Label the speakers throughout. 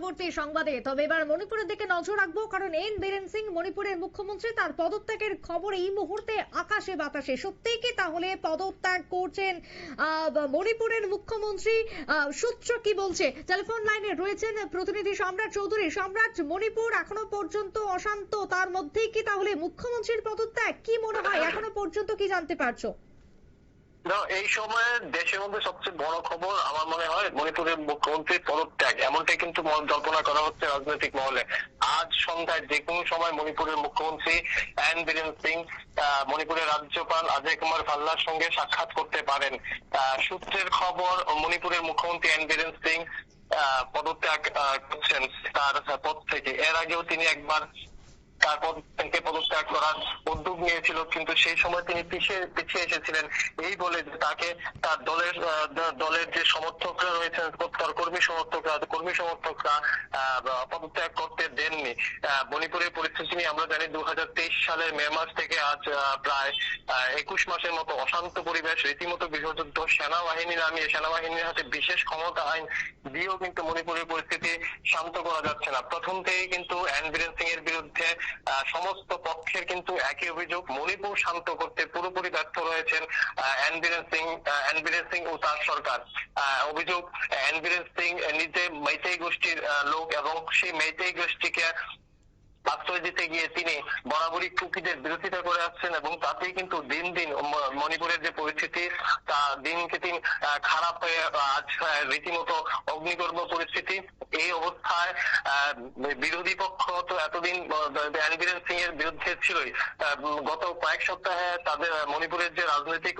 Speaker 1: পরবর্তী সংবাদে। তবে এবার মণিপুরের দিকে নজর রাখবো, কারণ এন বীরেন সিং মণিপুরের মুখ্যমন্ত্রী, তার পদত্যাগের খবর এই মুহূর্তে আকাশে বাতাসে। সত্যিই কি তাহলে পদত্যাগ করছেন মণিপুরের মুখ্যমন্ত্রী? সূত্র কি বলছে? টেলিফোন লাইনে রয়েছেন প্রতিনিধি সম্রাট চৌধুরী। সম্রাট, মণিপুর এখনো পর্যন্ত অশান্ত, তার মধ্যেই কি তাহলে মুখ্যমন্ত্রীর পদত্যাগ? কি মনে হয় এখনো পর্যন্ত কি জানতে পারছো?
Speaker 2: এই সময়ে দেশের মধ্যে সবচেয়ে বড় খবর আমার মনে হয় মণিপুরের মুখ্যমন্ত্রীর পদত্যাগ, এমনটাই কিন্তু জল্পনা করা হচ্ছে রাজনৈতিক মহলে। আজ সন্ধ্যায় যে কোনো সময় মণিপুরের মুখ্যমন্ত্রী এন বীরেন সিং মণিপুরের রাজ্যপাল অজয় কুমার ভাল্লার সঙ্গে সাক্ষাৎ করতে পারেন। সূত্রের খবর, মণিপুরের মুখ্যমন্ত্রী এন বীরেন সিং পদত্যাগ করছেন তার পদ থেকে। এর আগেও তিনি একবার তার পদ থেকে পদত্যাগ করার উদ্যোগ নিয়েছিল, কিন্তু সেই সময় তিনি পিছিয়ে এসেছিলেন এই বলে যে তাকে তার দলের যে সমর্থকরা রয়েছেন, তার কর্মী সমর্থকরা পদত্যাগ করতে দেননি। মণিপুরের পরিস্থিতি নিয়ে আমরা জানি 2023 সালের মে মাস থেকে আজ প্রায় 21 মাসের মতো অশান্ত পরিবেশ, রীতিমতো গৃহযুদ্ধ, সেনাবাহিনীর হাতে বিশেষ ক্ষমতা আইন দিয়েও কিন্তু মণিপুরের পরিস্থিতি শান্ত করা যাচ্ছে না। প্রথম থেকেই কিন্তু এন বীরেন সিং এর বিরুদ্ধে সমস্ত পক্ষের কিন্তু একই অভিযোগ, মণিপুর শান্ত করতে পুরোপুরি ব্যর্থ রয়েছেন এন বীরেন সিং ও তার সরকার। অভিযোগ, এন বীরেন সিং নিজে মেইতেই গোষ্ঠীর লোক এবং সেই মেইতেই গোষ্ঠীকে আশ্রয় দিতে গিয়ে তিনি বরাবরই কুকিদের বিরোধিতা করে আসছেন এবং তাতেই কিন্তু দিন দিন মণিপুরের যে পরিস্থিতি তা দিনকে দিন খারাপ হয়ে আজ রীতিমতো অগ্নিগর্ভ পরিস্থিতি। এই অবস্থায় বিরোধী পক্ষ তো এতদিন এন বীরেন সিং এর বিরুদ্ধে ছিলই। গত কয়েক সপ্তাহে তাদের মণিপুরের যে রাজনৈতিক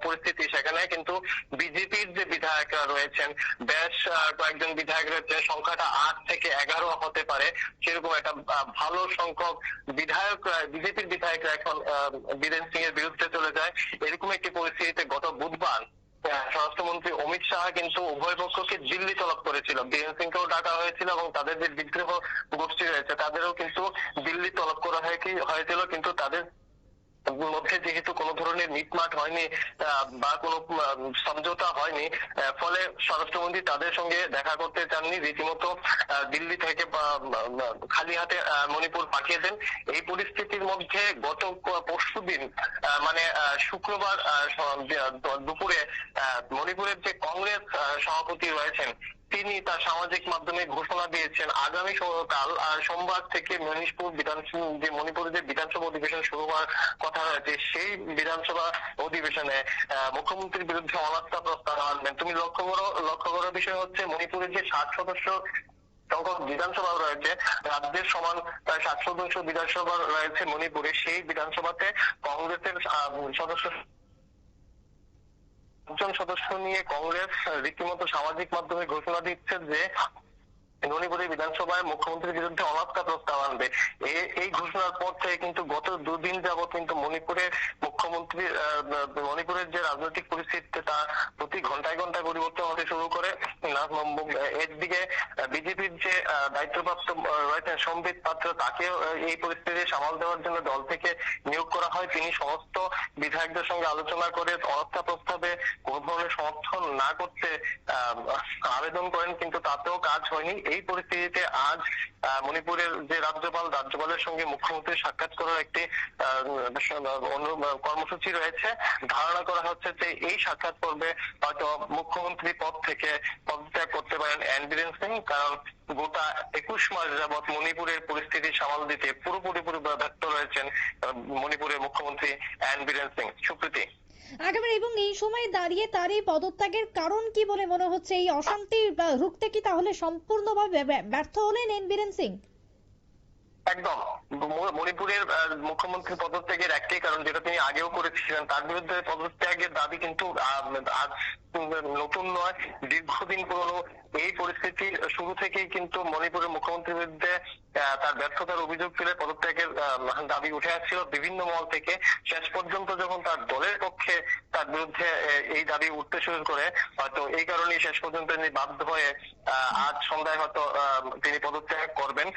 Speaker 2: পরিস্থিতি, সেখানে কিন্তু বিজেপির যে বিধায়করা রয়েছেন, বেশ কয়েকজন বিধায়ক রয়েছে, সংখ্যাটা 8 থেকে 11 হতে পারে, সেরকম একটা ভালো সংখ্যক বিজেপির বিধায়করা এখন বীরেন সিং এর বিরুদ্ধে চলে যায়। এরকম একটি পরিস্থিতিতে গত বুধবার স্বরাষ্ট্রমন্ত্রী অমিত শাহ কিন্তু উভয় পক্ষকে দিল্লি তলব করেছিল। বীরেন সিং কেও ডাকা হয়েছিল এবং তাদের যে বিদ্রোহ গোষ্ঠী রয়েছে তাদেরও কিন্তু দিল্লি তলব করা হয়েছিল, কিন্তু তাদের মধ্যে যেহেতু কোনো ধরনের মিটমাট হয়নি বা কোনো সমঝোতা হয়নি, ফলে স্বরাষ্ট্রমন্ত্রী তাদের সঙ্গে দেখা করতে চাননি, রীতিমতো দিল্লি থেকে খালি হাতে মণিপুর পাঠিয়ে দেন। এই পরিস্থিতির মধ্যে গত পরশুদিন মানে শুক্রবার দুপুরে মণিপুরের যে কংগ্রেস সভাপতি রয়েছেন তিনি তার সামাজিক মাধ্যমে ঘোষণা দিয়েছেন আগামী কাল সোমবার থেকে মণিপুরের যে বিধানসভা অধিবেশন শুরু হওয়ার কথা রয়েছে, সেই বিধানসভা অধিবেশনে মুখ্যমন্ত্রীর বিরুদ্ধে অনাস্থা প্রস্তাব আনবেন। তুমি লক্ষ্য করার বিষয় হচ্ছে মণিপুরের যে 60 সদস্য সংখ্যক বিধানসভা রয়েছে, রাজ্যের সমান প্রায় 7 সদস্য বিধানসভা রয়েছে মণিপুরে, সেই বিধানসভাতে কংগ্রেসের সদস্য নিয়ে কংগ্রেস রীতিমতো সামাজিক মাধ্যমে ঘোষণা দিচ্ছে যে মণিপুরের বিধানসভায় মুখ্যমন্ত্রীর বিরুদ্ধে অনাস্থা প্রস্তাব আনবে। এই ঘোষণার পর থেকে কিন্তু গত দুদিন যাবৎ কিন্তু মণিপুরের যে রাজনৈতিক পরিস্থিতি তা প্রতি ঘন্টায় ঘন্টায় পরিবর্তন হতে শুরু করে। একদিকে বিজেপির যে দায়িত্বপ্রাপ্ত রয়েছেন সম্বিত পাত্র, তাকে এই পরিস্থিতি সামাল দেওয়ার জন্য দল থেকে নিয়োগ করা হয়। তিনি সমস্ত বিধায়কদের সঙ্গে আলোচনা করে অনাস্থা প্রস্তাবে কোন ধরনের সমর্থন না করতে আবেদন করেন, কিন্তু তাতেও কাজ হয়নি। এই পরিস্থিতিতে আজ মণিপুরের যে রাজ্যপালের সঙ্গে মুখ্যমন্ত্রী সাক্ষাৎ করার একটি কর্মসূচি রয়েছে। ধারণা করা হচ্ছে যে এই সাক্ষাৎ পর্বে হয়তো মুখ্যমন্ত্রী পদ থেকে পদত্যাগ করতে পারেন এন বীরেন সিং, কারণ গোটা 21 মাস যাবৎ মণিপুরের পরিস্থিতি সামাল দিতে পুরোপুরি ব্যর্থ রয়েছেন মণিপুরের মুখ্যমন্ত্রী এন বীরেন সিং। সুপ্রীতি,
Speaker 1: একেবারে, এবং এই সময় দাঁড়িয়ে তার এই পদত্যাগের কারণ কি বলে মনে হচ্ছে? এই অশান্তি রুখতে কি তাহলে সম্পূর্ণভাবে ব্যর্থ হলেন এন বীরেন সিং?
Speaker 2: একদম, মণিপুরের মুখ্যমন্ত্রী পদত্যাগের একটাই কারণ, যেটা তিনি আগেও করেছিলেন, তার বিরুদ্ধে পদত্যাগের দাবি কিন্তু আজ নতুন নয়, দীর্ঘদিন পুরনো। এই পরিস্থিতি শুরু থেকেই কিন্তু মণিপুরের মুখ্যমন্ত্রীর বিরুদ্ধে তার ব্যর্থতার অভিযোগ তুলে পদত্যাগের দাবি উঠে আসছিল বিভিন্ন মহল থেকে। শেষ পর্যন্ত যখন তার দলের পক্ষে তার বিরুদ্ধে এই দাবি উঠতে শুরু করে, হয়তো এই কারণেই শেষ পর্যন্ত তিনি বাধ্য হয়ে আজ সন্ধ্যায় হয়তো তিনি পদত্যাগ করবেন।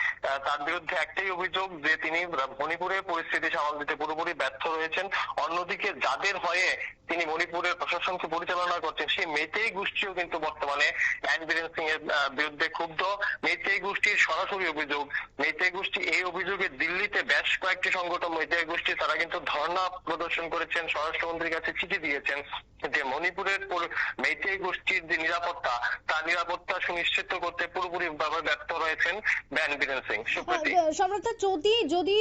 Speaker 2: তার বিরুদ্ধে একটাই অভিযোগ যে তিনি মণিপুরের পরিস্থিতি সামাল দিতে পুরোপুরি ব্যর্থ রয়েছেন। অন্যদিকে যাদের হয়ে তিনি মণিপুরের প্রশাসনকে পরিচালনা করছেন, সেই মেইতেই গোষ্ঠীও কিন্তু বর্তমানে এন বীরেন সিং এর বিরুদ্ধে ক্ষুব্ধ। মেইতেই গোষ্ঠীর সরাসরি অভিযোগ, মেইতেই গোষ্ঠী এই অভিযোগে দিল্লিতে বেশ কয়েকটি সংগঠন মেইতেই গোষ্ঠী তারা কিন্তু ধর্ণা প্রদর্শন করেছেন, স্বরাষ্ট্রমন্ত্রীর কাছে চিঠি দিয়েছেন যে মণিপুরের মেইতেই গোষ্ঠীর যে নিরাপত্তা, তার নিরাপত্তা সুনিশ্চিত করতে পুরোপুরি ভাবে ব্যর্থ রয়েছেন এন বীরেন সিং। সুপ্রীতি,
Speaker 1: সম্রাট, যদি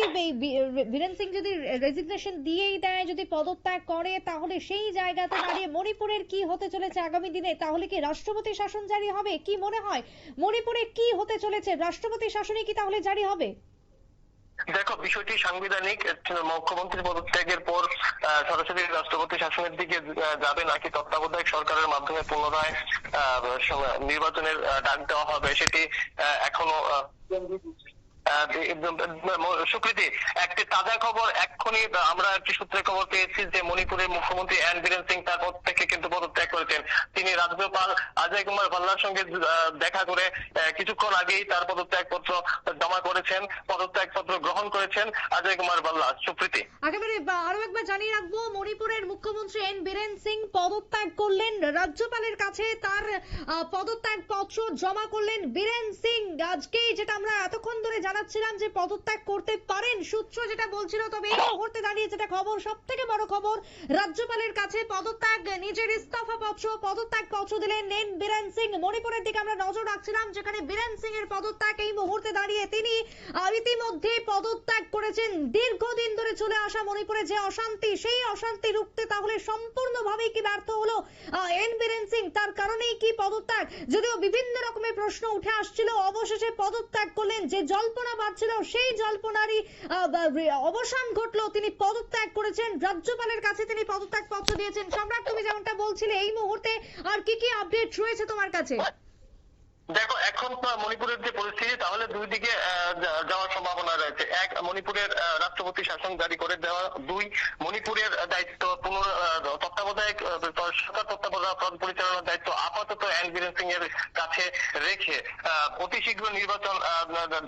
Speaker 1: বীরেন সিং যদি রেজিগনেশন দিয়েই দেয়, যদি পদত্যাগ করে, তাহলে সেই জায়গাতে দাঁড়িয়ে মণিপুরের কি হতে চলেছে আগামী দিনে? তাহলে কি রাষ্ট্রপতি শাসন জারি হবে? কি মনে হয় মণিপুরে কি হতে চলেছে? রাষ্ট্রপতি শাসনই কি তাহলে জারি হবে?
Speaker 2: দেখো, বিষয়টি সাংবিধানিক। মুখ্যমন্ত্রী পদত্যাগের পর সরাসরি রাষ্ট্রপতি শাসনের দিকে যাবে নাকি তত্ত্বাবধায়ক সরকারের মাধ্যমে পুনরায় নির্বাচনের ডাক দেওয়া হবে, সেটি এখনো সুকৃতি। একটি তাজা খবর এক্ষুনি আমরা একটি সূত্রে খবর পেয়েছি যে মণিপুরের মুখ্যমন্ত্রী এন বীরেন সিং তার পদ থেকে কিন্তু পদত্যাগ করেছেন। তিনি রাজ্যপাল অজয় কুমার ভাল্লার সঙ্গে দেখা করে কিছুক্ষণ আগেই তার পদত্যাগ পত্র জমা করেছেন, পদত্যাগ পত্র গ্রহণ করেছেন অজয় কুমার ভাল্লা। সুপ্রীতি,
Speaker 1: একেবারে আরো একবার জানিয়ে রাখবো, মণিপুরের মুখ্যমন্ত্রী এন বীরেন সিং পদত্যাগ করলেন, রাজ্যপালের কাছে তার পদত্যাগ পত্র জমা করলেন বীরেন সিং। আজকেই যেটা আমরা এতক্ষণ ধরে জানাচ্ছিলাম যে পদত্যাগ করতে পারেন, সূত্র যেটা বলছিল, তবে এই মুহূর্তে দাঁড়িয়ে যেটা খবর, সব থেকে বড় খবর, রাজ্যপালের কাছে পদত্যাগ, নিজের ইস্তফা পত্র, পদত্যাগ পত্র দিলেন এন বীরেন সিং। মণিপুরের দিকে আমরা নজর রাখছিলাম, যেখানে বীরেন সিং এর পদত্যাগ এই মুহূর্তে দাঁড়িয়ে তিনি ইতিমধ্যে পদত্যাগ করেছেন। দীর্ঘদিন ধরে চলে আসা মণিপুরে যে অশান্তি, সেই অশান্তি রুখতে তাহলে সম্পূর্ণভাবেই কি ব্যর্থ হলো এন বীরেন সিং? তার কারণেই কি পদত্যাগ? যদিও বিভিন্ন রকমের প্রশ্ন উঠে আসছিল, অবশেষে পদত্যাগ করলেন। যে জল্পনা বাড়ছিল, সেই জল্পনারই অবসান ঘটলো, তিনি পদত্যাগ করেছেন। রাজ্যপালের কাছে তিনি পদত্যাগ পত্র দিয়েছেন। সম্রাট, তুমি যেমনটা বলছিলে, এই মুহূর্তে আর কি কি আপডেট রয়েছে তোমার কাছে?
Speaker 2: দেখো, এখন মণিপুরের যে পরিস্থিতি, তাহলে দুই দিকে যাওয়ার সম্ভাবনা রয়েছে। এক, মণিপুরের রাষ্ট্রপতি শাসন জারি করে দেওয়া। দুই, মণিপুরের দায়িত্ব তত্ত্বাবধায়ক সরকার তত্ত্বাবধায়ক পরিচালনার দায়িত্ব আপাতত এন বীরেন সিং এর কাছে রেখে অতি শীঘ্র নির্বাচন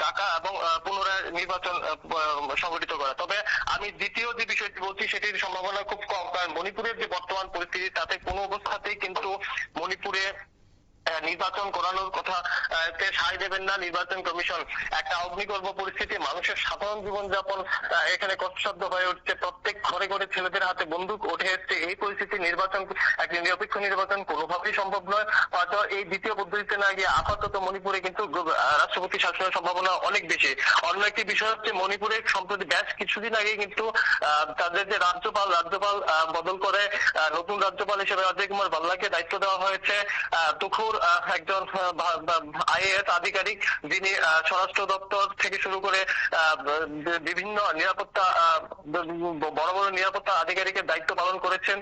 Speaker 2: ডাকা এবং পুনরায় নির্বাচন সংগঠিত করা। তবে আমি দ্বিতীয় যে বিষয়টি বলছি, সেটির সম্ভাবনা খুব কম, কারণ মণিপুরের যে বর্তমান পরিস্থিতি, তাতে কোনো অবস্থাতেই কিন্তু মণিপুরে নির্বাচন করানোর কথা সায় দেবেন না নির্বাচন কমিশন। একটা অগ্নিগর্ভ পরিস্থিতি, মানুষের সাধারণ জীবনযাপন এখানে কষ্টসাধ্য হয়ে উঠছে, প্রত্যেক ঘরে ঘরে ছেলেদের হাতে বন্দুক উঠে এসছে। এই পরিস্থিতি নির্বাচন, একটি নিরপেক্ষ নির্বাচন কোনোভাবেই সম্ভব নয়। হয়তো এই দ্বিতীয় পদ্ধতিতে না গিয়ে আপাতত মণিপুরে কিন্তু রাষ্ট্রপতি শাসনের সম্ভাবনা অনেক বেশি। অন্য একটি বিষয় হচ্ছে, মণিপুরে সম্প্রতি বেশ কিছুদিন আগে কিন্তু তাদের যে রাজ্যপাল বদল করে নতুন রাজ্যপাল হিসেবে অজয় কুমার ভাল্লাকে দায়িত্ব দেওয়া হয়েছে। তুখুর একজন আইএএস আধিকারিক, যিনি স্বরাষ্ট্র দপ্তর থেকে শুরু করে বিভিন্ন নিরাপত্তা, বড় বড় নিরাপত্তা আধিকারিকের দায়িত্ব পালন করেছেন।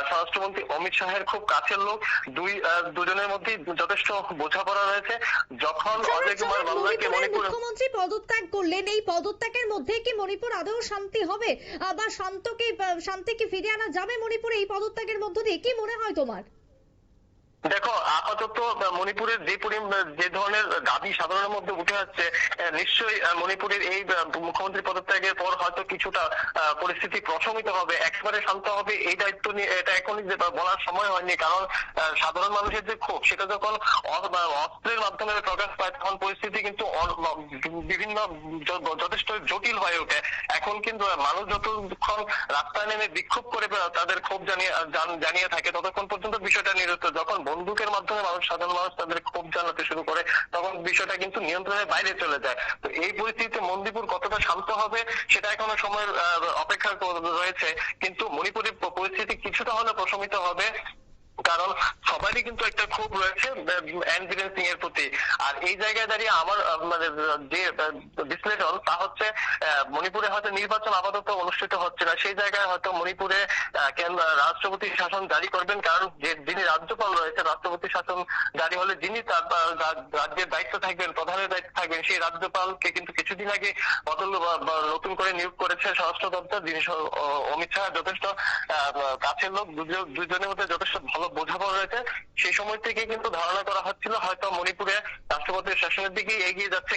Speaker 2: স্বরাষ্ট্রমন্ত্রী অমিত শাহের খুব কাছের লোক। দুজনের মধ্যে যথেষ্ট বোঝাপড়া রয়েছে। যখন অজয় কুমার ভাল্লাকে মণিপুরের
Speaker 1: মুখ্যমন্ত্রী পদত্যাগ করলেন, এই পদত্যাগের মধ্যে কি মণিপুর আদৌ শান্তি হবে, বা শান্তি কি ফিরিয়ে আনা যাবে মণিপুরে এই পদত্যাগের মধ্য দিয়ে? কি মনে হয় তোমার?
Speaker 2: দেখো, আপাতত মণিপুরের যে ধরনের দাবি সাধারণের মধ্যে উঠে আসছে, নিশ্চয়ই মণিপুরের এই মুখ্যমন্ত্রী পদত্যাগের পর হয়তো কিছুটা পরিস্থিতি প্রশমিত হবে, একেবারে শান্ত হবে। এই দায়িত্ব নিয়ে এটা এখনই বলার সময় হয়নি, কারণ সাধারণ মানুষের যে ক্ষোভ, সেটা যখন অস্ত্রের মাধ্যমে প্রকাশ পায়, তখন পরিস্থিতি কিন্তু বিভিন্ন যথেষ্ট জটিল হয়ে ওঠে। এখন কিন্তু মানুষ যতক্ষণ রাস্তায় নেমে বিক্ষোভ করে তাদের ক্ষোভ জানিয়ে থাকে, ততক্ষণ পর্যন্ত বিষয়টা নিরুত্তর। যখন বন্দুকের মাধ্যমে সাধারণ মানুষ তাদের ক্ষোভ জানাতে শুরু করে, তখন বিষয়টা কিন্তু নিয়ন্ত্রণের বাইরে চলে যায়। তো এই পরিস্থিতিতে মণিপুর কতটা শান্ত হবে, সেটা এখনো সময়ের অপেক্ষা রয়েছে। কিন্তু মণিপুরের পরিস্থিতি কিছুটা হলেও প্রশমিত হবে, কারণ সবারই কিন্তু একটা ক্ষোভ রয়েছে এন বীরেন সিং এর প্রতি। আর এই জায়গায় দাঁড়িয়ে আমার মানে যে বিশ্লেষণ, তা হচ্ছে মণিপুরে হয়তো নির্বাচন আপাতত অনুষ্ঠিত হচ্ছে না, সেই জায়গায় হয়তো মণিপুরে রাষ্ট্রপতি শাসন জারি করবেন। কারণ যিনি রাজ্যপাল রয়েছে, রাষ্ট্রপতি শাসন জারি হলে যিনি তার রাজ্যের দায়িত্ব থাকবেন, প্রধানের দায়িত্ব থাকবেন, সেই রাজ্যপালকে কিন্তু কিছুদিন আগে নতুন করে নিয়োগ করেছে স্বরাষ্ট্র দপ্তর, যিনি অমিত শাহ যথেষ্ট কাছের লোক। দুজনের মধ্যে যথেষ্ট ভালো বোঝাপড়া রয়েছে, সেই সময় থেকে কিন্তু ধারণা করা হচ্ছিল হয়তো মণিপুরে রাষ্ট্রপতির শাসনের দিকে এগিয়ে যাচ্ছে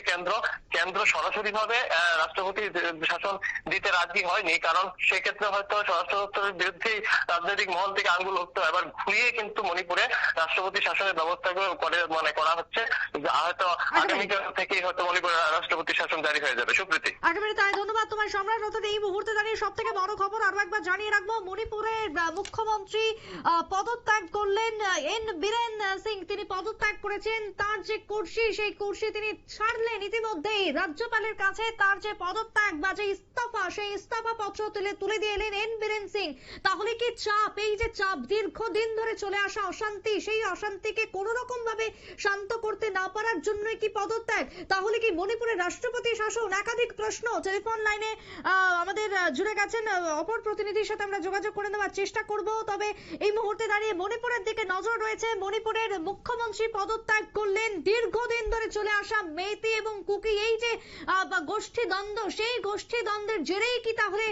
Speaker 2: কেন্দ্র সরাসরি ভাবে রাষ্ট্রপতি শাসন দিতে রাজি হয়নি, কারণ সেক্ষেত্রে হয়তো স্বরাষ্ট্র দপ্তরের বিরুদ্ধে রাজনৈতিক মহল থেকে আঙ্গুল উঠতো, এবার ঘুরিয়ে কিন্তু মণিপুরে রাষ্ট্রপতি শাসনের ব্যবস্থা করা হচ্ছে, হয়তো আগামীকাল থেকেই হয়তো মণিপুরে রাষ্ট্রপতি শাসন জারি হয়ে যাবে। সুপ্রীতি,
Speaker 1: একেবারে তাই, ধন্যবাদ তোমায় সম্রাট। অর্থাৎ এই মুহূর্তে দাঁড়িয়ে সব থেকে বড় খবর আরো একবার জানিয়ে রাখবো, মণিপুরের মুখ্যমন্ত্রী পদত্যাগ করলেন। এন বীরেন সিং তিনি পদত্যাগ করেছেন, তার যে কুর্সি সেই কুর্সি তিনি ছাড়লেন ইতিমধ্যেই। রাজ্যপালের কাছে তার যে পদত্যাগ বা যে ইস্তফা সেই ইস্তফা পত্র তুলে দিয়ে এলেন এন বীরেন সিং। তাহলে কি চাপ, এই যে চাপ দীর্ঘদিন ধরে চলে আসা অশান্তি, সেই অশান্তিকে কোনো রকম ভাবে শান্ত করতে না পারার জন্যই কি পদত্যাগ? তাহলে কি মণিপুরের রাষ্ট্রপতি শাসন? একাধিক প্রশ্ন। টেলিফোন লাইনে আমাদের জুড়ে গেছেন অপর প্রতিনিধির সাথে আমরা যোগাযোগ করে নেওয়ার চেষ্টা করব। তবে এই মুহূর্তে দাঁড়িয়ে মণিপুরের দিকে নজর রয়েছে। মণিপুরের মুখ্যমন্ত্রী পদত্যাগ করলেন। দীর্ঘদিন ধরে চলে আসা মেইতি এবং কুকি এই যে গোষ্ঠী দ্বন্দ্ব, সেই গোষ্ঠী দ্বন্দ্বের জেরেই কি তাহলে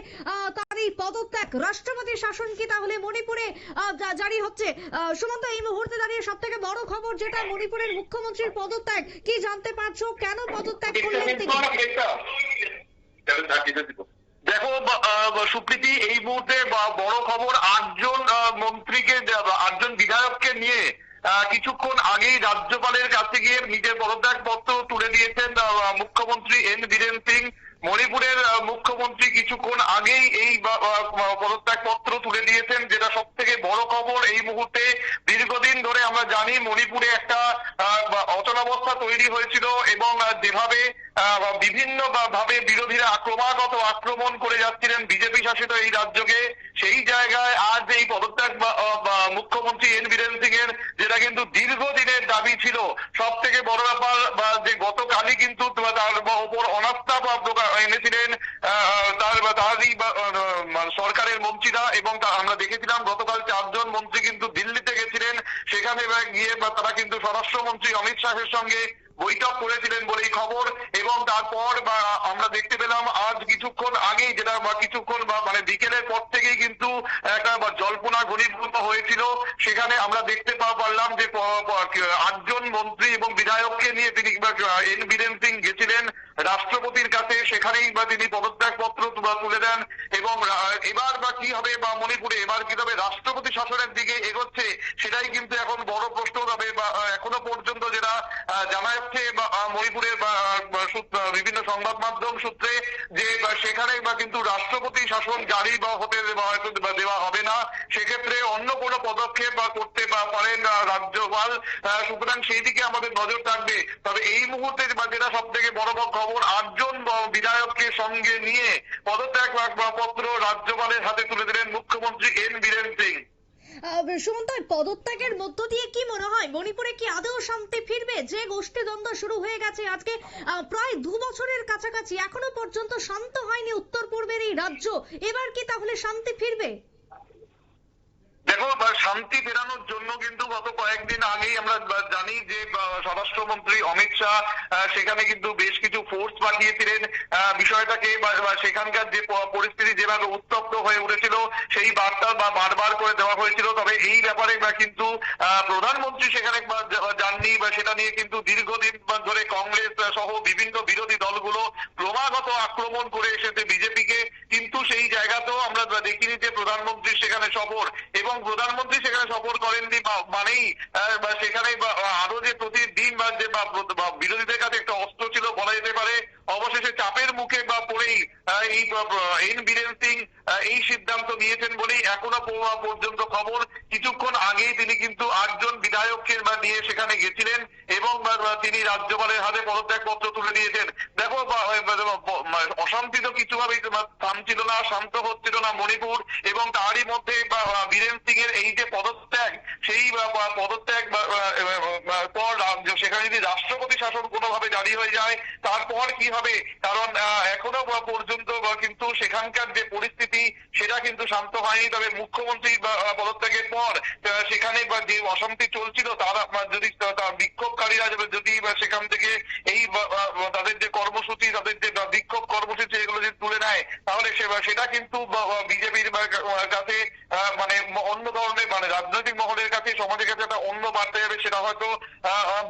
Speaker 1: তার এই পদত্যাগ? রাষ্ট্রপতি শাসন কি তাহলে মণিপুরে জারি হচ্ছে? সুমন্ত, এই মুহূর্তে দাঁড়িয়ে সব থেকে বড় খবর যেটা মণিপুরের মুখ্যমন্ত্রীর পদত্যাগ, কি জানতে পারছো? কেন পদত্যাগ করলেন তিনি?
Speaker 3: দেখো সুপ্রীতি, এই মুহূর্তে বড় খবর, 8জন বিধায়ককে নিয়ে কিছুক্ষণ আগেই রাজ্যপালের কাছে গিয়ে নিজের পদত্যাগ পত্র তুলে দিয়েছেন মুখ্যমন্ত্রী এন বীরেন সিং। মণিপুরের মুখ্যমন্ত্রী কিছুক্ষণ আগেই এই পদত্যাগ পত্র তুলে দিয়েছেন, যেটা সব থেকে বড় খবর এই মুহূর্তে। দীর্ঘদিন ধরে আমরা জানি মণিপুরে একটা অচলাবস্থা তৈরি হয়েছিল এবং যেভাবে বিভিন্ন ভাবে বিরোধীরা ক্রমাগত আক্রমণ করে যাচ্ছিলেন বিজেপি শাসিত এই রাজ্যকে, সেই জায়গায় আজ এই পদত্যাগ মুখ্যমন্ত্রী এন বীরেন সিং এর, যেটা কিন্তু দীর্ঘদিনের দাবি ছিল। সব থেকে বড় ব্যাপার যে গতকালই কিন্তু তার ওপর অনাস্থা এনেছিলেন তারই সরকারের মন্ত্রীরা, এবং আমরা দেখেছিলাম গতকাল 4জন মন্ত্রী কিন্তু দিল্লিতে গেছিলেন, সেখানে গিয়ে তারা কিন্তু স্বরাষ্ট্রমন্ত্রী অমিত শাহের সঙ্গে বৈঠক করেছিলেন বলেই খবর। এবং তারপর আমরা দেখতে পেলাম আজ কিছুক্ষণ আগেই, যেটা কিছুক্ষণ মানে বিকেলের পর থেকেই কিন্তু একটা জল্পনা ঘনীভূত হয়েছিল। সেখানে আমরা দেখতে পারলাম যে 8জন মন্ত্রী এবং বিধায়ককে নিয়ে তিনি এন বীরেন সিং গেছিলেন রাষ্ট্রপতির কাছে, সেখানেই তিনি পদত্যাগ পত্র তুলে দেন। এবং এবার কি হবে মণিপুরে, এবার কি হবে রাষ্ট্রপতি শাসনের দিকে এগোচ্ছে, সেটাই কিন্তু এখন বড় প্রশ্ন। তবে এখনো পর্যন্ত যেটা জানা যাচ্ছে মণিপুরের বিভিন্ন সংবাদ মাধ্যম সূত্রে, যে সেখানে কিন্তু রাষ্ট্রপতি শাসন জারি হতে দেওয়া হবে না, সেক্ষেত্রে অন্য কোনো পদক্ষেপ করতে পারেন রাজ্যপাল। সুতরাং সেই দিকে আমাদের নজর থাকবে। তবে এই মুহূর্তে যেটা সব থেকে বড় খবর, 8জন বিধায়ককে সঙ্গে নিয়ে পদত্যাগ পত্র রাজ্যপালের হাতে তুলে দিলেন মুখ্যমন্ত্রী এন বীরেন সিং।
Speaker 1: সুমন্ত, পদত্যাগের মধ্য দিয়ে কি মনে হয় মণিপুরে কি আদৌ শান্তি ফিরবে? যে গোষ্ঠী দ্বন্দ্ব শুরু হয়ে গেছে আজকে প্রায় 2 বছরের কাছাকাছি, এখনো পর্যন্ত শান্ত হয়নি উত্তর পূর্বের এই রাজ্য, এবার কি তাহলে শান্তি ফিরবে?
Speaker 3: দেখো, শান্তি ফেরানোর জন্য কিন্তু গত কয়েকদিন আগেই আমরা জানি যে স্বরাষ্ট্রমন্ত্রী অমিত শাহ সেখানে কিন্তু বেশ কিছু ফোর্স পাঠিয়েছিলেন বিষয়টাকে, সেখানকার যে পরিস্থিতি যেভাবে উত্তপ্ত হয়ে উঠেছিল সেই বার্তা বারবার করে দেওয়া হয়েছিল। তবে এই ব্যাপারে কিন্তু প্রধানমন্ত্রী সেখানে যাননি, সেটা নিয়ে কিন্তু দীর্ঘদিন ধরে কংগ্রেস সহ বিভিন্ন বিরোধী দলগুলো ক্রমাগত আক্রমণ করে এসেছে বিজেপিকে। কিন্তু সেই জায়গাতেও আমরা দেখিনি যে প্রধানমন্ত্রী সেখানে সফর, এবং প্রধানমন্ত্রী সেখানে সফর করেননি মানেই সেখানে আরো যে প্রতিদিন যে বিরোধীদের কাছে একটা অস্ত্র ছিল বলা যেতে পারে, অবশেষে চাপের মুখে পড়েই এই এন বীরেন সিং এই সিদ্ধান্ত নিয়েছেন বলেই এখনো পর্যন্ত খবর। কিছুক্ষণ আগেই তিনি কিন্তু 8জন বিধায়ককে নিয়ে সেখানে গেছিলেন এবং তিনি রাজ্যপালের হাতে পদত্যাগ পত্র তুলে দিয়েছেন। দেখো, অশান্তি তো কিছুভাবেই থামছিল না, শান্ত হচ্ছিল না মণিপুর, এবং তারই মধ্যে বীরেন সিং এর এই যে পদত্যাগ, সেই পদত্যাগ পর সেখানে যদি রাষ্ট্রপতি শাসন কোনোভাবে জারি হয়ে যায় তারপর কি হবে? কারণ এখনো পর্যন্ত কিন্তু সেখানকার যে পরিস্থিতি সেটা কিন্তু শান্ত হয়নি। তবে মুখ্যমন্ত্রী পদত্যাগের পর সেখানে যে অশান্তি চলছিল, তারা যদি বিক্ষোভকারীরা যদি সেখান থেকে এই তাদের যে কর্মসূচি, তাদের যে বিক্ষোভ কর্মসূচি এগুলো যদি তুলে নেয়, তাহলে সেটা কিন্তু বিজেপির কাছে মানে অন্য ধরনের মানে রাজনৈতিক মহলের কাছে সমাজের কাছে একটা অন্য বার্তা যাবে সেটা হয়তো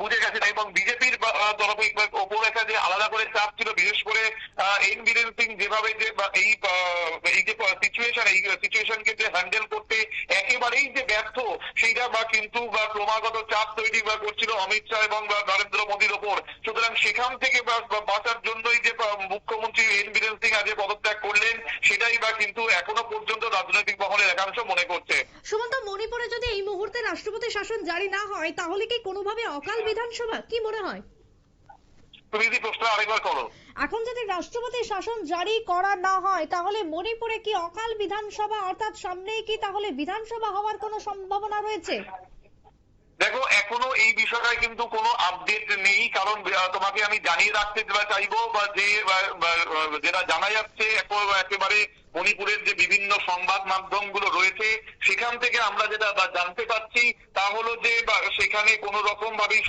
Speaker 3: বুঝে গেছেন, এবং বিজেপির তরফে ওপর একটা যে আলাদা করে চাপ ছিল, বিশেষ করে এন বীরেন সিং যেভাবে যে এই যে সিচুয়েশনকে যে হ্যান্ডেল করতে একেবারেই যে ব্যর্থ, সেইটা কিন্তু ক্রমাগত চাপ তৈরি করছিল অমিত শাহ এবং নরেন্দ্র মোদীর ওপর। সুতরাং সেখান থেকে বাঁচার জন্যই যে মুখ্যমন্ত্রী এন বীরেন সিং আজ পদত্যাগ করলেন, সেটাই কিন্তু এখনো পর্যন্ত রাজনৈতিক মহলের একাংশ মনে করছে।
Speaker 1: সুমন্ত, মণিপুরে যদি এই মুহূর্তে রাষ্ট্রপতি শাসন জারি না হয় তাহলে কি কোনোভাবে অকাল বিধানসভা, কি মনে হয়?
Speaker 3: তুমি যদি প্রশ্ন আরেকবার করো।
Speaker 1: এখন যদি রাষ্ট্রপতি শাসন জারি করা না হয় তাহলে মণিপুরে কি অকাল বিধানসভা, অর্থাৎ সামনেই কি তাহলে বিধানসভা হওয়ার কোনো সম্ভাবনা রয়েছে?
Speaker 3: দেখো, এখনো এই বিষয়টায় কিন্তু কোনো আপডেট নেই, কারণ তোমাকে আমি জানিয়ে রাখতে চাইবো যেটা জানা যাচ্ছে একেবারে মণিপুরের যে বিভিন্ন সংবাদ মাধ্যমগুলো রয়েছে সেখান থেকে আমরা যেটা জানতে পারছি তা হলো যে সেখানে কোনো রকম ভাবেই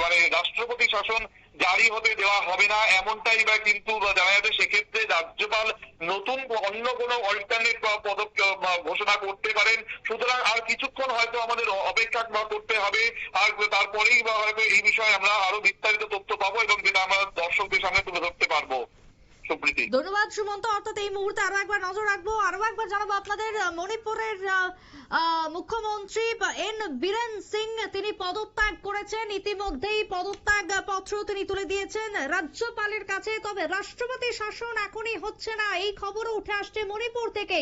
Speaker 3: মানে রাষ্ট্রপতি শাসন জারি হতে দেওয়া হবে না, এমনটাই কিন্তু জানা যাচ্ছে। সেক্ষেত্রে রাজ্যপাল নতুন অন্য কোনো অল্টারনেট পদক্ষেপ ঘোষণা করতে পারেন। সুতরাং আর কিছুক্ষণ হয়তো আমাদের অপেক্ষা করতে হবে, আর তারপরেই হয়তো এই বিষয়ে আমরা আরো বিস্তারিত তথ্য পাবো এবং যেটা আমরা দর্শকদের সামনে তুলে ধরতে পারবো।
Speaker 1: ধন্যবাদ সুমন্ত। অর্থাৎ এই মুহূর্তে আরো একবার নজর রাখবো, আরো একবার জানাবো আপনাদের, মণিপুরের মুখ্যমন্ত্রী এন বীরেন সিং তিনি পদত্যাগ করেছেন, ইতিমধ্যেই পদত্যাগ পত্র তিনি তুলে দিয়েছেন রাজ্যপালের কাছে। তবে রাষ্ট্রপতি শাসন এখনই হচ্ছে না, এই খবরও উঠে আসছে মণিপুর থেকে।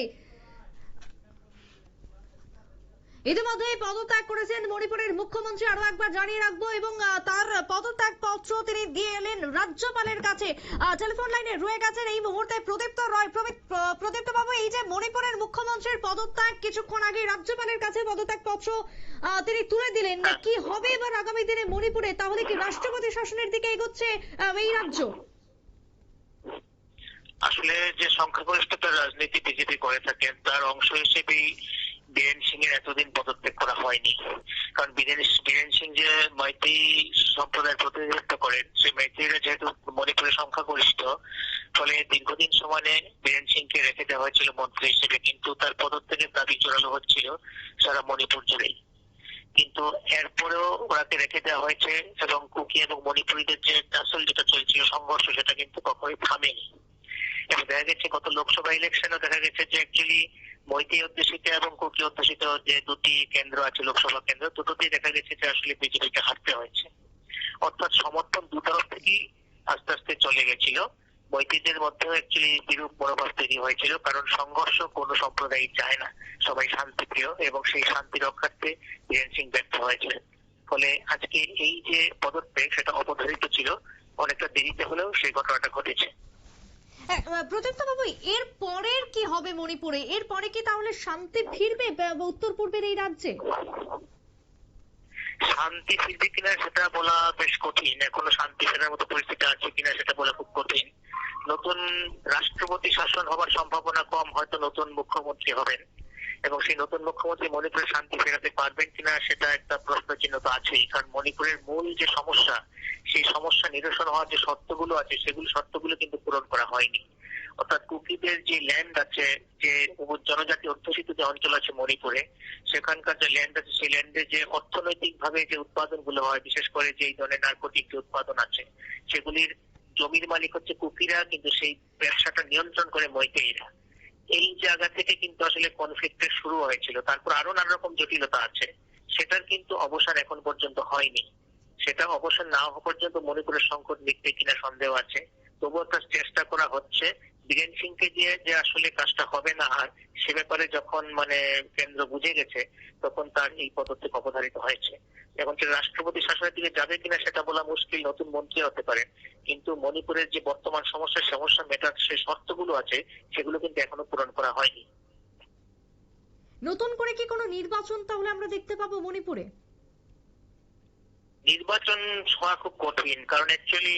Speaker 1: ইতিমধ্যেই পদত্যাগ করেছেন মণিপুরের মুখ্যমন্ত্রী, আরো একবার জানিয়ে রাখবো, এবং তার পদত্যাগ পত্র তিনি দিয়ে এলেন রাজ্যপালের কাছে। টেলিফোন লাইনে রয়ে গেছেন এই মুহূর্তে প্রদীপ্ত রয়। প্রদীপ্ত বাবু, এই যে মণিপুরের মুখ্যমন্ত্রীর পদত্যাগ, কিছুক্ষণ আগে রাজ্যপালের কাছে পদত্যাগ পত্র তিনি তুলে দিলেন, কি হবে এবার আগামী দিনে মণিপুরে? তাহলে কি রাষ্ট্রপতি শাসনের দিকে এগোচ্ছে এই রাজ্য?
Speaker 4: আসলে যে সংখ্যাগরিষ্ঠতার রাজনীতি বিজেপি করে থাকেন তার অংশ হিসেবেই বীরেন সিং এর এতদিন পদত্যাগ করা হয়নি। কারণ বীরেন সিং যে মাইতি সম্প্রদায়ের প্রতিনিধিত্ব করেন, সেই মাইতিরা যেহেতু মণিপুরের সংখ্যাগরিষ্ঠ, ফলে দীর্ঘদিন সময়ে বীরেন সিংকে রেখে দেওয়া হয়েছিল মন্ত্রী হিসেবে, কিন্তু তার পদত্যাগের দাবি জোরালো হচ্ছিল সারা মণিপুর জুড়েই। কিন্তু এরপরেও ওনাকে রেখে দেওয়া হয়েছে, এবং কুকি এবং মণিপুরীদের যে আসল যেটা চলছিল সংঘর্ষ, সেটা কিন্তু কখনোই থামেনি। এবং দেখা গেছে গত লোকসভা ইলেকশনেও দেখা গেছে যে অ্যাকচুয়ালি মৈতি অধ্যুষিত এবং কুকি অধ্যুষিত যে দুটি কেন্দ্র আছে, লোকসভা কেন্দ্র, দুটোতেই দেখা গেছে যে আসলে বিজেপিকে হারতে হয়েছে। অর্থাৎ সমর্থন দু তরফ থেকেই আস্তে আস্তে চলে গেছিল। মৈতিদের মধ্যেও অ্যাকচুয়ালি বিরূপ মনোভাব তৈরি হয়েছিল, কারণ সংঘর্ষ কোনো সম্প্রদায় চায় না, সবাই শান্তিপ্রিয়, এবং সেই শান্তি রক্ষার্থে বীরেন সিং ব্যর্থ হয়েছিলেন। ফলে আজকে এই যে পদত্যাগ সেটা অবধারিত ছিল, অনেকটা দেরিতে হলেও সেই ঘটনাটা ঘটেছে।
Speaker 1: প্রদীপ্ত বাবু, এর পরের কি হবে মণিপুরে? এর পরে কি তাহলে শান্তি ফিরবে উত্তর পূর্বের এই রাজ্যে?
Speaker 4: শান্তি ফিরবে কিনা সেটা বলা বেশ কঠিন, এখনো শান্তি ফেরার মতো পরিস্থিতি আছে কিনা সেটা বলা খুব কঠিন। নতুন রাষ্ট্রপতি শাসন হবার সম্ভাবনা কম, হয়তো নতুন মুখ্যমন্ত্রী হবেন, এবং সেই নতুন মুখ্যমন্ত্রী মণিপুরে শান্তি ফেরাতে পারবেন কিনা সেটা একটা প্রশ্ন চিহ্ন তো আছেই। কারণ মণিপুরের মূল যে সমস্যা, সেই সমস্যা নিরসন হওয়ার যে শর্তগুলো আছে, সেগুলো শর্তগুলো কিন্তু পূরণ করা হয়নি। অর্থাৎ কুকিদের যে ল্যান্ড আছে, যে জনজাতি অধ্যুষিত যে অঞ্চল আছে মণিপুরে, সেখানকার যে ল্যান্ড আছে, সেই ল্যান্ডে যে অর্থনৈতিক ভাবে যে উৎপাদন গুলো হয়, বিশেষ করে যে এই ধরনের নার্কোটিক যে উৎপাদন আছে, সেগুলির জমির মালিক হচ্ছে কুকিরা, কিন্তু সেই ব্যবসাটা নিয়ন্ত্রণ করে মৈতেইরা। এই জায়গা থেকে কিন্তু আসলে কনফ্লিক্টের শুরু হয়েছিল। তারপর আরো নানা রকম জটিলতা আছে, সেটার কিন্তু অবসান এখন পর্যন্ত হয়নি। সেটা অবসান না হওয়া পর্যন্ত মণিপুরের সংকট মিটবে কিনা সন্দেহ আছে। তবুও তার চেষ্টা করা হচ্ছে। বীরেন সিংকে দিয়ে যে আসলে কাজটা হবে না, আর সে ব্যাপারে যখন কেন্দ্র বুঝে গেছে, তখন তার এই পদত্যাগ অবধারিত হয়েছে। এখন সে রাষ্ট্রপতি শাসনের দিকে যাবে কিনা সেটা বলা মুশকিল, নতুন মন্ত্রী হতে পারে, কিন্তু মণিপুরের যে বর্তমান সমস্যা মেটার যে শর্তগুলো আছে, সেগুলো কিন্তু এখনো পূরণ করা হয়নি।
Speaker 1: নতুন করে কি কোনো নির্বাচন তাহলে আমরা দেখতে পাবো মণিপুরে?
Speaker 4: নির্বাচন হওয়া খুব কঠিন, কারণ অ্যাকচুয়ালি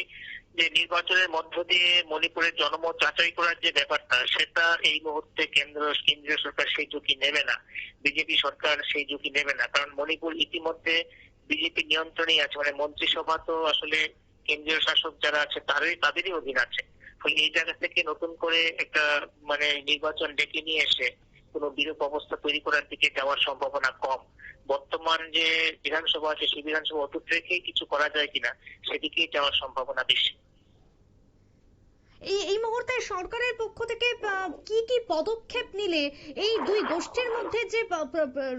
Speaker 4: যে নির্বাচনের মধ্য দিয়ে মণিপুরের জনমত যাচাই করার যে ব্যাপারটা, সেটা এই মুহূর্তে কেন্দ্রীয় সরকার সেই ঝুঁকি নেবে না, বিজেপি সরকার সেই ঝুঁকি নেবে না। কারণ মণিপুর ইতিমধ্যে বিজেপি নিয়ন্ত্রণেই আছে, মন্ত্রিসভা তো আসলে কেন্দ্রীয় শাসক যারা আছে তাদেরই অধীন আছে। ফলে এই জায়গা থেকে নতুন করে একটা নির্বাচন ডেকে নিয়ে এসে কোনো বিরূপ অবস্থা তৈরি করার দিকে যাওয়ার সম্ভাবনা কম। বর্তমান যে বিধানসভা আছে সেই বিধানসভা অটুট রেখেই কিছু করা যায় কিনা সেদিকেই যাওয়ার সম্ভাবনা বেশি।
Speaker 1: এই মুহূর্তে সরকারের পক্ষ থেকে কি কি পদক্ষেপ নিলে এই দুই গোষ্ঠীর মধ্যে যে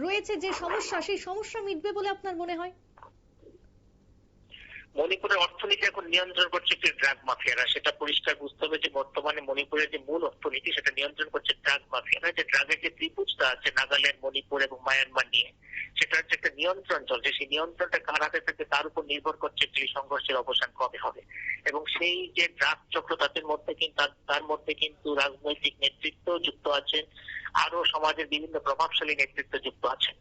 Speaker 1: রয়েছে যে সমস্যা, সেই সমস্যা মিটবে বলে আপনার মনে হয়?
Speaker 4: মণিপুরের অর্থনীতি এখন নিয়ন্ত্রণ করছে একটি ড্রাগ মাফিয়ারা। সেটা পরিষ্কার বুঝতে হবে যে বর্তমানে মণিপুরের যে মূল অর্থনীতি সেটা নিয়ন্ত্রণ করছে ড্রাগ মাফিয়ারা। যে ড্রাগের যে ত্রিভুজটা আছে নাগাল্যান্ড, মণিপুর এবং মায়ানমার নিয়ে, সেটা হচ্ছে একটা নিয়ন্ত্রণ চলছে। সেই নিয়ন্ত্রণটা কার হাতে থাকে তার উপর নির্ভর করছে যে সংঘর্ষের অবসান কবে হবে। এবং সেই যে ড্রাগ চক্র তার মধ্যে কিন্তু রাজনৈতিক নেতৃত্ব যুক্ত আছে, আরো সমাজের বিভিন্ন প্রভাবশালী নেতৃত্ব যুক্ত আছে।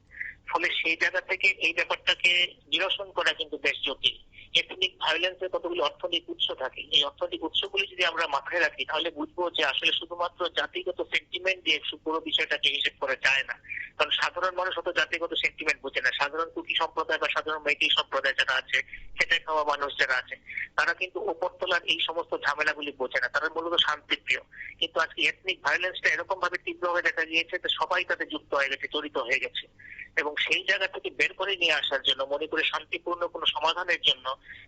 Speaker 4: ফলে সেই জায়গা থেকে এই ব্যাপারটাকে নিরসন করা কিন্তু বেশ জটিল। এথনিক ভায়োলেন্সের কতগুলি অর্থনৈতিক উৎস থাকে। এই অর্থনৈতিক উৎসগুলি যদি আমরা মাথায় রাখি তাহলে বুঝবো যে আসলে শুধুমাত্র জাতিগত সেন্টিমেন্ট দিয়ে পুরো বিষয়টাকে হিসেব করা যায় না। কারণ সাধারণ মানুষ অত জাতিগত সেন্টিমেন্ট বোঝে না। সাধারণ কুকি সম্প্রদায় বা সাধারণ মেয়েটি সম্প্রদায় যারা আছে, খেটে খাওয়া মানুষ যারা আছে, তারা কিন্তু উপরতলার এই সমস্ত ঝামেলাগুলি বোঝে না। তারা মূলত শান্তিপ্রিয়। কিন্তু আজকে এথনিক ভায়োলেন্সটা এরকম ভাবে তীব্রভাবে দেখা গিয়েছে যে সবাই তাতে যুক্ত হয়ে গেছে, জড়িত হয়ে গেছে। এবং সেই জায়গা থেকে বের করে নিয়ে আসার জন্য, মণিপুরে শান্তিপূর্ণ কোনো সমাধানের জন্য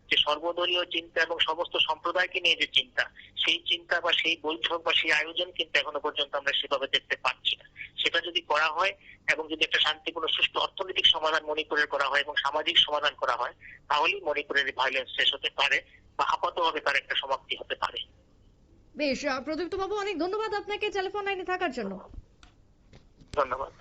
Speaker 4: যে সর্বদলীয় চিন্তা এবং সমস্ত সম্প্রদায়কে নিয়ে যে চিন্তা, সেই চিন্তা বা সেই বৈঠক বা সেই আয়োজন কিন্তু এখনো পর্যন্ত আমরা সেভাবে দেখতে পাচ্ছি না। সেটা যদি করা হয় এবং যদি একটা শান্তিপূর্ণ সুষ্ঠু অর্থনৈতিক সমাধান মণিপুরের করা হয় এবং সামাজিক সমাধান করা হয়, তাহলেই মণিপুরের ভায়োলেন্স শেষ হতে পারে বা আপাতভাবে তার একটা সমাপ্তি হতে পারে।
Speaker 1: বেশ, প্রদীপ্ত বাবু, অনেক ধন্যবাদ আপনাকে টেলিফোন লাইনে থাকার জন্য।
Speaker 4: ধন্যবাদ।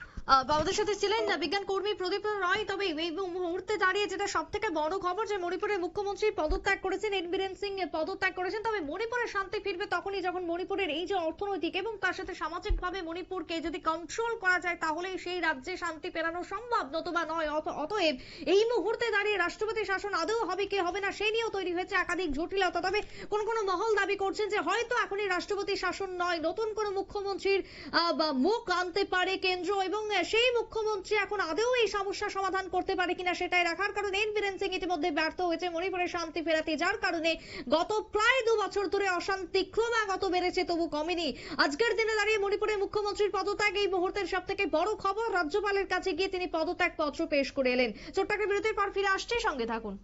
Speaker 1: আমাদের সাথে ছিলেন বিজ্ঞান কর্মী প্রদীপ রায়। তবে এই মুহূর্তে দাঁড়িয়ে যেটা সব থেকে বড় খবর, যে মণিপুরের মুখ্যমন্ত্রী পদত্যাগ করেছেন, এন বীরেন সিং পদত্যাগ করেছেন। তবে মণিপুরে শান্তি ফিরবে তখনই যখন মণিপুরের এই যে অর্থনৈতিক এবং তার সাথে সামাজিক ভাবে মণিপুরকে যদি কন্ট্রোল করা যায়, তাহলেই সেই রাজ্যে শান্তি ফেরানো সম্ভব, নতুবা নয়। অতএব এই মুহূর্তে দাঁড়িয়ে রাষ্ট্রপতি শাসন আদৌ হবে কি হবে না সে নিয়েও তৈরি হয়েছে একাধিক জটিলতা। তবে কোন মহল দাবি করছেন যে হয়তো এখনই রাষ্ট্রপতি শাসন নয়, নতুন কোন মুখ্যমন্ত্রীর মুখ আনতে পারে কেন্দ্র, এবং সেই মুখ্যমন্ত্রী এখন আদৌ এই সমস্যা সমাধান করতে পারে কিনা সেটাই রাখার। কারণ এন বীরেন সিং ইতিমধ্যে ব্যর্থ হয়েছে মণিপুরে শান্তি ফেরাতে, যার কারণে গত প্রায় 2 বছর ধরে অশান্তি ক্রমাগত বেড়েছে, তবু কমেনি। আজকের দিনে দাঁড়িয়ে মণিপুরের মুখ্যমন্ত্রীর পদত্যাগ এই মুহূর্তের সব থেকে বড় খবর। রাজ্যপালের কাছে গিয়ে তিনি পদত্যাগ পত্র পেশ করে এলেন। ছোট্ট একটা বিরতির পর ফিরে আসছে, সঙ্গে থাকুন।